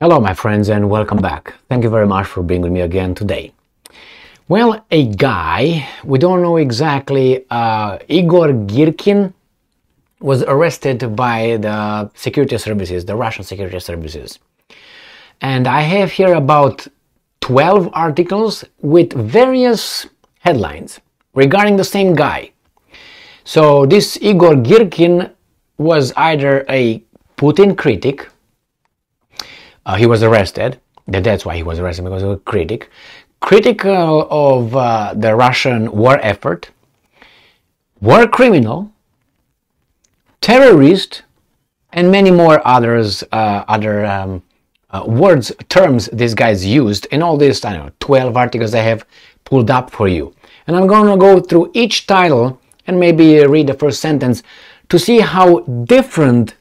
Hello my friends and welcome back. Thank you very much for being with me again today. Well, a guy, we don't know exactly, Igor Girkin was arrested by the security services, the Russian security services. And I have here about 12 articles with various headlines regarding the same guy. So this Igor Girkin was either a Putin critic. He was arrested. That's why he was arrested, because he was a critic. Critical of the Russian war effort, war criminal, terrorist, and many more others, words, terms these guys used in all these, 12 articles I have pulled up for you. And I'm going to go through each title and maybe read the first sentence to see how different,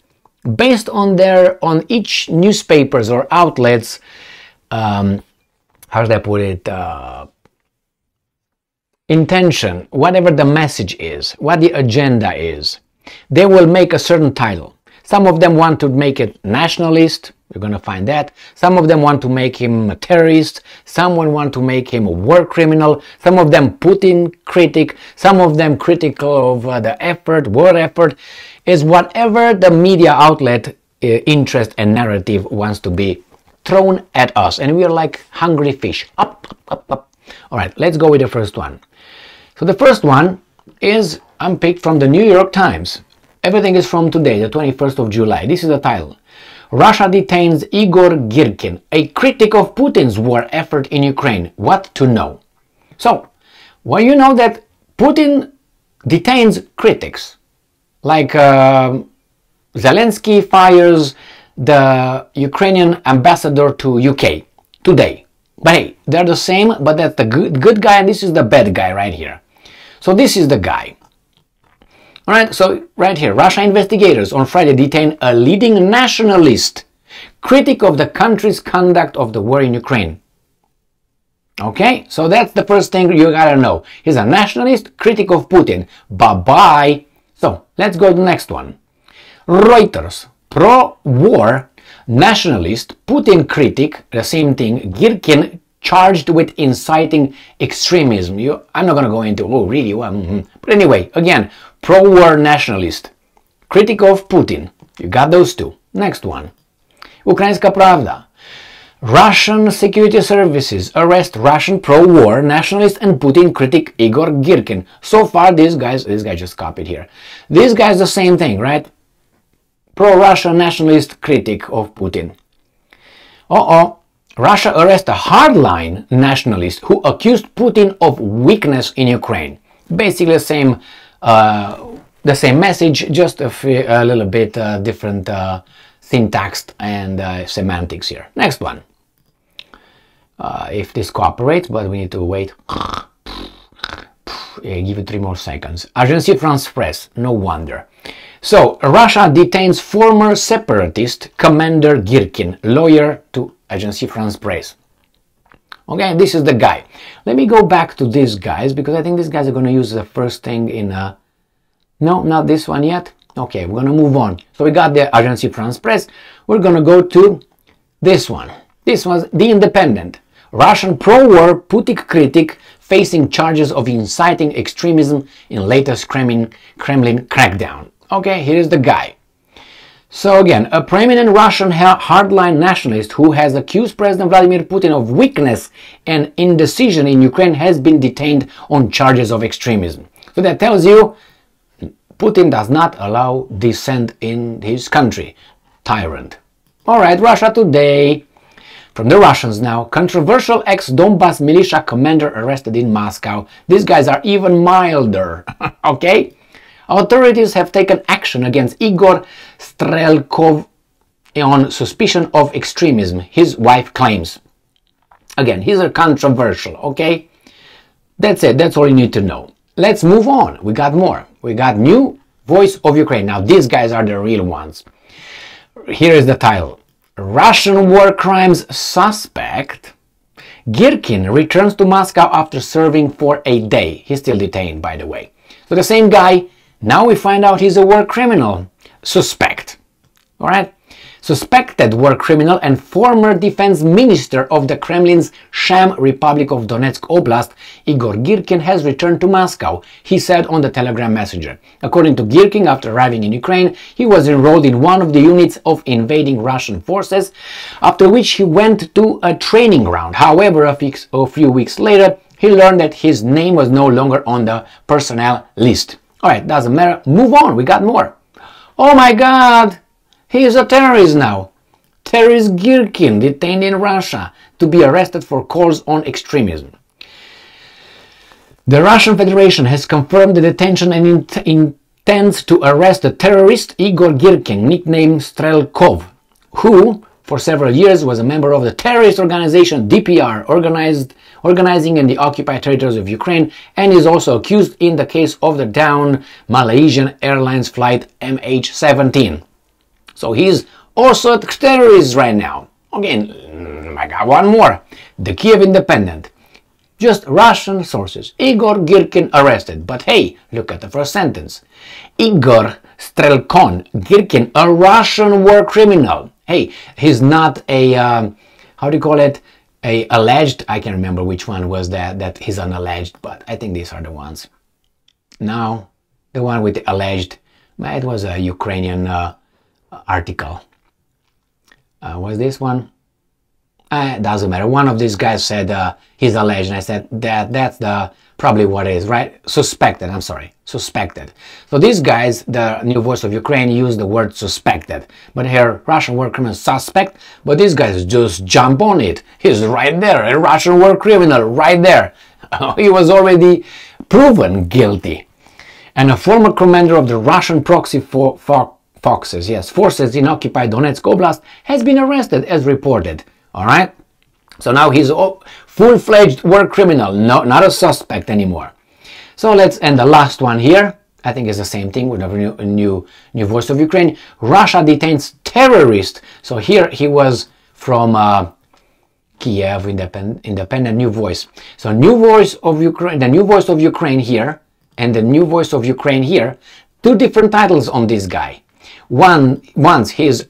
based on each newspapers or outlets, how should I put it, intention, whatever the message is, what the agenda is, they will make a certain title. Some of them want to make it nationalist, you're going to find that. Some of them want to make him a terrorist, someone want to make him a war criminal, some of them Putin critic, some of them critical of the effort, war effort. Is whatever the media outlet interest and narrative wants to be thrown at us, and we are like hungry fish. Up, up, up, up. All right, let's go with the first one. So the first one is unpicked from the New York Times. Everything is from today, the 21st of July. This is the title. Russia detains Igor Girkin, a critic of Putin's war effort in Ukraine. What to know? So, well, you know that Putin detains critics. Like Zelensky fires the Ukrainian ambassador to UK today. But hey, they're the same, but that's the good guy and this is the bad guy right here. So this is the guy. Alright, so right here, Russia investigators on Friday detained a leading nationalist, critic of the country's conduct of the war in Ukraine. Okay, so that's the first thing you gotta know. He's a nationalist, critic of Putin. Bye-bye. So, let's go to the next one. Reuters, pro-war nationalist, Putin critic, the same thing, Girkin charged with inciting extremism. I'm not going to go into, oh really, well, but anyway, again, pro-war nationalist, critic of Putin. You got those two. Next one. Ukrainska Pravda. Russian security services arrest Russian pro-war nationalist and Putin critic Igor Girkin. So far, this guy just copied here. These guys the same thing, right? Pro-Russian nationalist critic of Putin. Russia arrests a hardline nationalist who accused Putin of weakness in Ukraine. Basically the same message, just a little bit different syntax and semantics here. Next one. If this cooperates, but we need to wait. Give it 3 more seconds. Agence France Presse, no wonder. So, Russia detains former separatist Commander Girkin, lawyer to Agence France Presse. Okay, this is the guy. Let me go back to these guys, because I think these guys are going to use the first thing in... No, not this one yet. Okay, we're going to move on. So we got the Agence France Presse. We're going to go to this one. This was The Independent. Russian pro-war Putin critic facing charges of inciting extremism in latest Kremlin crackdown. Okay, here's the guy. So again, a prominent Russian hardline nationalist who has accused President Vladimir Putin of weakness and indecision in Ukraine has been detained on charges of extremism. So that tells you Putin does not allow dissent in his country. Tyrant. Alright, Russia Today. From the Russians now, controversial ex-Donbass militia commander arrested in Moscow. These guys are even milder, okay? Authorities have taken action against Igor Strelkov on suspicion of extremism, his wife claims. Again, he's a controversial, okay? That's it, that's all you need to know. Let's move on, we got more. We got new Voice of Ukraine. Now these guys are the real ones. Here is the title. Russian war crimes suspect Girkin returns to Moscow after serving for a day. He's still detained, by the way. So the same guy, now we find out he's a war criminal suspect. Alright? Suspected war criminal and former defense minister of the Kremlin's sham Republic of Donetsk Oblast, Igor Girkin, has returned to Moscow, he said on the Telegram Messenger. According to Girkin, after arriving in Ukraine, he was enrolled in one of the units of invading Russian forces, after which he went to a training ground. However, a few weeks later, he learned that his name was no longer on the personnel list. Alright, doesn't matter. Move on, we got more. Oh my god! He is a terrorist now. Terrorist Girkin, detained in Russia, to be arrested for calls on extremism. The Russian Federation has confirmed the detention and intends to arrest the terrorist Igor Girkin, nicknamed Strelkov, who, for several years, was a member of the terrorist organization DPR, organizing in the occupied territories of Ukraine, and is also accused in the case of the downed Malaysian Airlines flight MH17. So he's also a terrorist right now. Again, I got one more. The Kiev Independent. Just Russian sources. Igor Girkin arrested. But hey, look at the first sentence. Igor Strelkon Girkin, a Russian war criminal. Hey, he's not a, how do you call it? A alleged, I can't remember which one was that he's an alleged, but I think these are the ones. No, the one with the alleged, it was a Ukrainian article. Was this one? It doesn't matter. One of these guys said he's alleged, and I said that's probably what it is, right? Suspected, I'm sorry, suspected. So these guys, the New Voice of Ukraine, use the word suspected. But here, Russian war criminal suspect, but these guys just jump on it. He's right there, a Russian war criminal, right there. He was already proven guilty. And a former commander of the Russian proxy forces in occupied Donetsk Oblast has been arrested, as reported. Alright? So now he's a full-fledged war criminal, not a suspect anymore. So let's end the last one here. I think it's the same thing with a new Voice of Ukraine. Russia detains terrorist. So here he was from Kiev, independent New Voice. So New Voice of Ukraine, the New Voice of Ukraine here, and the New Voice of Ukraine here, two different titles on this guy. Once he's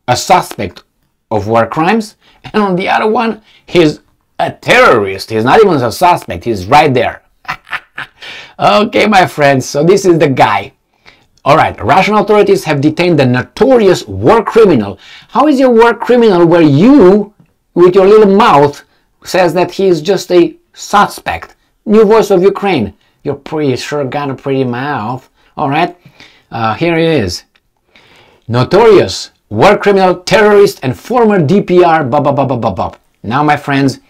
a suspect of war crimes, and on the other one, he's a terrorist. He's not even a suspect, he's right there. Okay, my friends, so this is the guy. Alright, Russian authorities have detained the notorious war criminal. How is your war criminal where you, with your little mouth, says that he is just a suspect? New Voice of Ukraine. You're pretty sure got a pretty mouth. Alright, here it is. Notorious war criminal, terrorist, and former DPR, Now, my friends,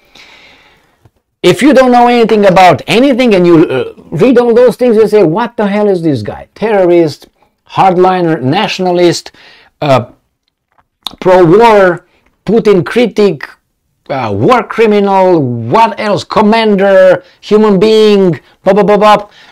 if you don't know anything about anything and you read all those things, you say, what the hell is this guy? Terrorist, hardliner, nationalist, pro-war, Putin critic, war criminal, what else? Commander, human being,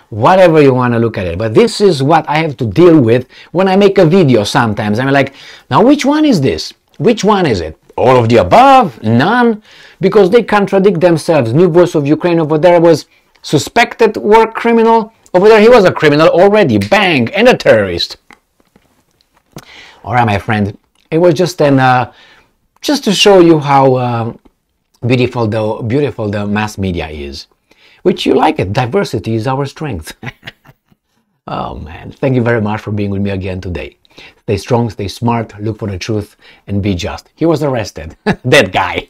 whatever you want to look at it. But this is what I have to deal with when I make a video sometimes. I'm like, now which one is this? Which one is it? All of the above? None? Because they contradict themselves. New Voice of Ukraine over there was suspected war criminal. Over there he was a criminal already. Bang! And a terrorist. Alright, my friend. It was just just to show you how beautiful the mass media is. Which you like it. Diversity is our strength. Oh man, thank you very much for being with me again today. Stay strong, stay smart, look for the truth, and be just. He was arrested. That guy.